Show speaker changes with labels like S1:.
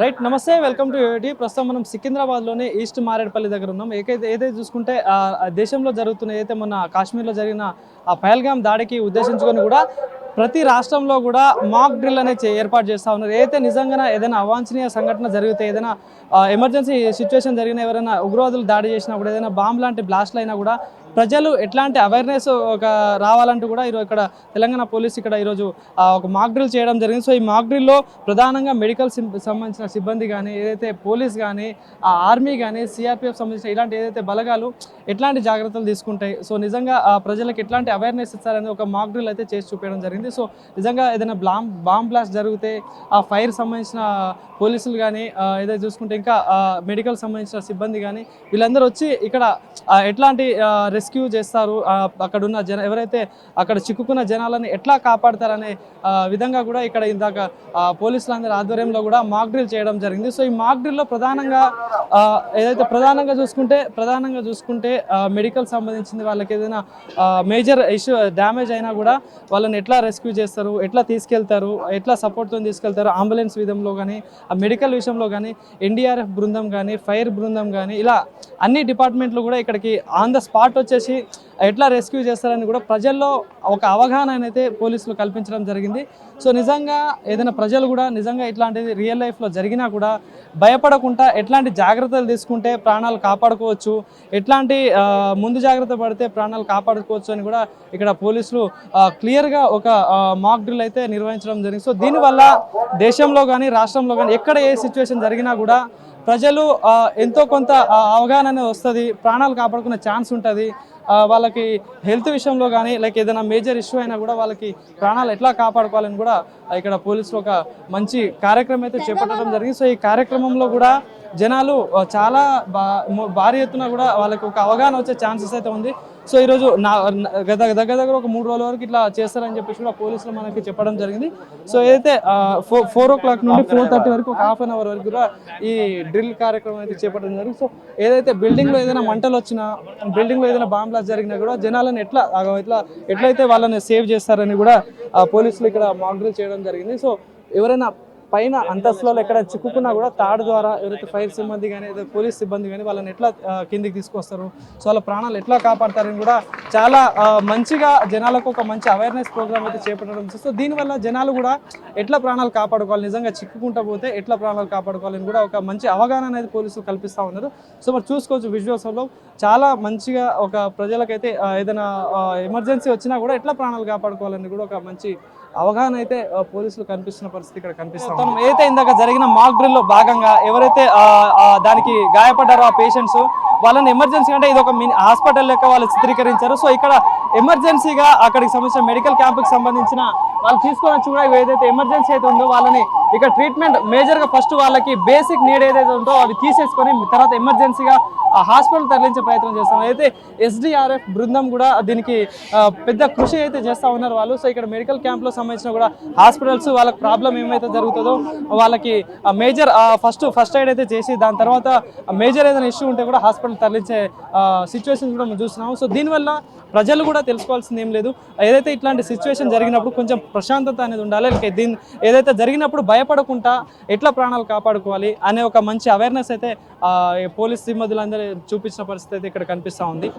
S1: Right నమస్తే welcome to UT. ప్రస్తుతం మనం సికింద్రాబాద్లోని ఈస్ట్ మారేడుపల్లి దగ్గర ఉన్నాం. ఏదైతే చూసుకుంటే దేశంలో జరుగుతున్న ఏదైతే మొన్న కాశ్మీర్లో జరిగిన ఆ పహల్గామ్ దాడికి ఉద్దేశించుకొని కూడా ప్రతి రాష్ట్రంలో కూడా మాక్ డ్రిల్ అనేది ఏర్పాటు చేస్తూ ఉన్నారు. ఏదైతే నిజంగా ఏదైనా అవాంఛనీయ సంఘటన జరిగితే, ఏదైనా ఎమర్జెన్సీ సిచ్యువేషన్ జరిగిన, ఎవరైనా ఉగ్రవాదులు దాడి చేసినా కూడా, ఏదైనా బాంబు లాంటి బ్లాస్ట్లు అయినా కూడా ప్రజలు ఎట్లాంటి అవేర్నెస్ ఒక రావాలంటూ కూడా ఈరోజు ఇక్కడ తెలంగాణ పోలీస్ ఇక్కడ ఈరోజు ఒక మాక్ డ్రిల్ చేయడం జరిగింది. సో ఈ మాక్ డ్రిల్లో ప్రధానంగా మెడికల్ సంబంధించిన సిబ్బంది కానీ, ఏదైతే పోలీస్ కానీ, ఆర్మీ కానీ, సిఆర్పిఎఫ్ సంబంధించిన ఇలాంటి ఏదైతే బలగాలు ఎట్లాంటి జాగ్రత్తలు తీసుకుంటాయి, సో నిజంగా ప్రజలకు ఎట్లాంటి అవేర్నెస్ ఇస్తారనేది ఒక మాక్ డ్రిల్ అయితే చేసి చూపించడం జరిగింది. సో నిజంగా ఏదైనా బాంబ్ బ్లాస్ట్ జరిగితే ఆ ఫైర్ సంబంధించిన పోలీసులు కానీ, ఏదైతే చూసుకుంటే ఇంకా మెడికల్ సంబంధించిన సిబ్బంది కానీ వీళ్ళందరూ వచ్చి ఇక్కడ ఎట్లాంటి రెస్క్యూ చేస్తారు, అక్కడ ఉన్న ఎవరైతే అక్కడ చిక్కుకున్న జనాలని ఎట్లా కాపాడతారనే విధంగా కూడా ఇక్కడ ఇందాక పోలీసులందరి ఆధ్వర్యంలో కూడా మాక్ డ్రిల్ చేయడం జరిగింది. సో ఈ మాక్ డ్రిల్లో ప్రధానంగా ఏదైతే ప్రధానంగా చూసుకుంటే మెడికల్ సంబంధించింది, వాళ్ళకి ఏదైనా మేజర్ ఇష్యూ డ్యామేజ్ అయినా కూడా వాళ్ళని ఎట్లా రెస్క్యూ చేస్తారు, ఎట్లా తీసుకెళ్తారు, ఎట్లా సపోర్ట్తో తీసుకెళ్తారు, అంబులెన్స్ విధంలో కానీ, ఆ మెడికల్ విషయంలో కానీ, ఎన్డీఆర్ఎఫ్ బృందం కానీ, ఫైర్ బృందం కానీ, ఇలా అన్ని డిపార్ట్మెంట్లు కూడా ఇక్కడికి ఆన్ ద స్పాట్ వచ్చేసి ఎట్లా రెస్క్యూ చేస్తారని కూడా ప్రజల్లో ఒక అవగాహన అయితే పోలీసులు కల్పించడం జరిగింది. సో నిజంగా ఏదైనా ప్రజలు కూడా నిజంగా ఇట్లాంటిది రియల్ లైఫ్లో జరిగినా కూడా భయపడకుండా ఎట్లాంటి జాగ్రత్తలు తీసుకుంటే ప్రాణాలు కాపాడుకోవచ్చు, ఎట్లాంటి ముందు జాగ్రత్త పడితే ప్రాణాలు కాపాడుకోవచ్చు అని కూడా ఇక్కడ పోలీసులు క్లియర్గా ఒక మాక్ డ్రిల్ అయితే నిర్వహించడం జరిగింది. సో దీనివల్ల దేశంలో కానీ రాష్ట్రంలో కానీ ఎక్కడ ఏ సిచ్యువేషన్ జరిగినా కూడా ప్రజలు ఎంతో కొంత అవగాహన అనేది వస్తుంది, ప్రాణాలు కాపాడుకునే ఛాన్స్ ఉంటుంది. వాళ్ళకి హెల్త్ విషయంలో కానీ లైక్ ఏదైనా మేజర్ ఇష్యూ అయినా కూడా వాళ్ళకి ప్రాణాలు ఎట్లా కాపాడుకోవాలని కూడా ఇక్కడ పోలీసులు ఒక మంచి కార్యక్రమం అయితే చేపట్టడం జరిగింది. సో ఈ కార్యక్రమంలో కూడా జనాలు చాలా భారీ ఎత్తున కూడా వాళ్ళకి ఒక అవగాహన వచ్చే ఛాన్సెస్ అయితే ఉంది. సో ఈరోజు దగ్గర ఒక 3 రోజుల వరకు ఇట్లా చేస్తారని చెప్పేసి కూడా పోలీసులు మనకి చెప్పడం జరిగింది. సో ఏదైతే 4 o'clock నుండి 4:30 వరకు ఒక ½ an hour వరకు కూడా ఈ డ్రిల్ కార్యక్రమం అయితే చేపట్టడం జరిగింది. సో ఏదైతే బిల్డింగ్లో ఏదైనా మంటలు వచ్చినా, బిల్డింగ్లో ఏదైనా బాంబ్ బ్లాస్ట్ జరిగినా కూడా జనాలను ఎట్లయితే వాళ్ళని సేవ్ చేస్తారని కూడా పోలీసులు ఇక్కడ మాక్ డ్రిల్ చేయడం జరిగింది. సో ఎవరైనా పైన అంతస్తులో ఎక్కడ చిక్కుకున్నా కూడా తాడు ద్వారా ఎవరైతే ఫైర్ సిబ్బంది కానీ, ఏదైతే పోలీస్ సిబ్బంది కానీ వాళ్ళని ఎట్లా కిందికి తీసుకొస్తారు, సో వాళ్ళ ప్రాణాలు ఎట్లా కాపాడతారని కూడా చాలా మంచిగా జనాలకు ఒక మంచి అవేర్నెస్ ప్రోగ్రామ్ అయితే చేపట్టడం. సో దీనివల్ల జనాలు కూడా ఎట్లా ప్రాణాలు కాపాడుకోవాలి, నిజంగా చిక్కుకుంటా పోతే ఎట్లా ప్రాణాలు కాపాడుకోవాలని కూడా ఒక మంచి అవగాహన అనేది పోలీసులు కల్పిస్తూ ఉన్నారు. సో మరి చూసుకోవచ్చు విజువల్స్లో చాలా మంచిగా ఒక ప్రజలకైతే ఏదైనా ఎమర్జెన్సీ వచ్చినా కూడా ఎట్లా ప్రాణాలు కాపాడుకోవాలని కూడా ఒక మంచి అవగాహన అయితే పోలీసులు కనిపిస్తున్న పరిస్థితి ఇక్కడ కనిపిస్తాం. ఏదైతే ఇందాక జరిగిన మాక్ డ్రిల్ లో భాగంగా ఎవరైతే దానికి గాయపడ్డారో ఆ పేషెంట్స్ వాళ్ళని ఎమర్జెన్సీ అంటే ఇది ఒక హాస్పిటల్ లెక్క వాళ్ళు చిత్రీకరించారు. సో ఇక్కడ ఎమర్జెన్సీగా అక్కడికి సంబంధించిన మెడికల్ క్యాంప్కి సంబంధించిన వాళ్ళు తీసుకొని వచ్చి కూడా ఏదైతే ఎమర్జెన్సీ అయితే ఉందో వాళ్ళని ఇక్కడ ట్రీట్మెంట్ మేజర్గా ఫస్ట్ వాళ్ళకి బేసిక్ నీడ్ ఏదైతే ఉందో అవి తీసేసుకొని తర్వాత ఎమర్జెన్సీగా హాస్పిటల్ తరలించే ప్రయత్నం చేస్తాం. అయితే ఎస్డీఆర్ఎఫ్ బృందం కూడా దీనికి పెద్ద కృషి అయితే చేస్తూ ఉన్నారు వాళ్ళు. సో ఇక్కడ మెడికల్ క్యాంప్లో సంబంధించిన కూడా హాస్పిటల్స్ వాళ్ళకి ప్రాబ్లం ఏమైతే జరుగుతుందో వాళ్ళకి మేజర్ ఫస్ట్ ఎయిడ్ అయితే చేసి దాని తర్వాత మేజర్ ఏదైనా ఇష్యూ ఉంటే కూడా హాస్పిటల్ తరలించే సిచ్యువేషన్ కూడా మనం చూస్తున్నాము. సో దీనివల్ల ప్రజలు కూడా తెలుసుకోవాల్సింది ఏం లేదు, ఏదైతే ఇట్లాంటి సిచ్యువేషన్ జరిగినప్పుడు కొంచెం ప్రశాంతత అనేది ఉండాలి, ఏదైతే జరిగినప్పుడు భయపడకుండా ఎట్లా ప్రాణాలు కాపాడుకోవాలి అనే ఒక మంచి అవేర్నెస్ అయితే పోలీస్ సిబ్బందులందరూ చూపించిన పరిస్థితి అయితే ఇక్కడ కనిపిస్తూ ఉంది.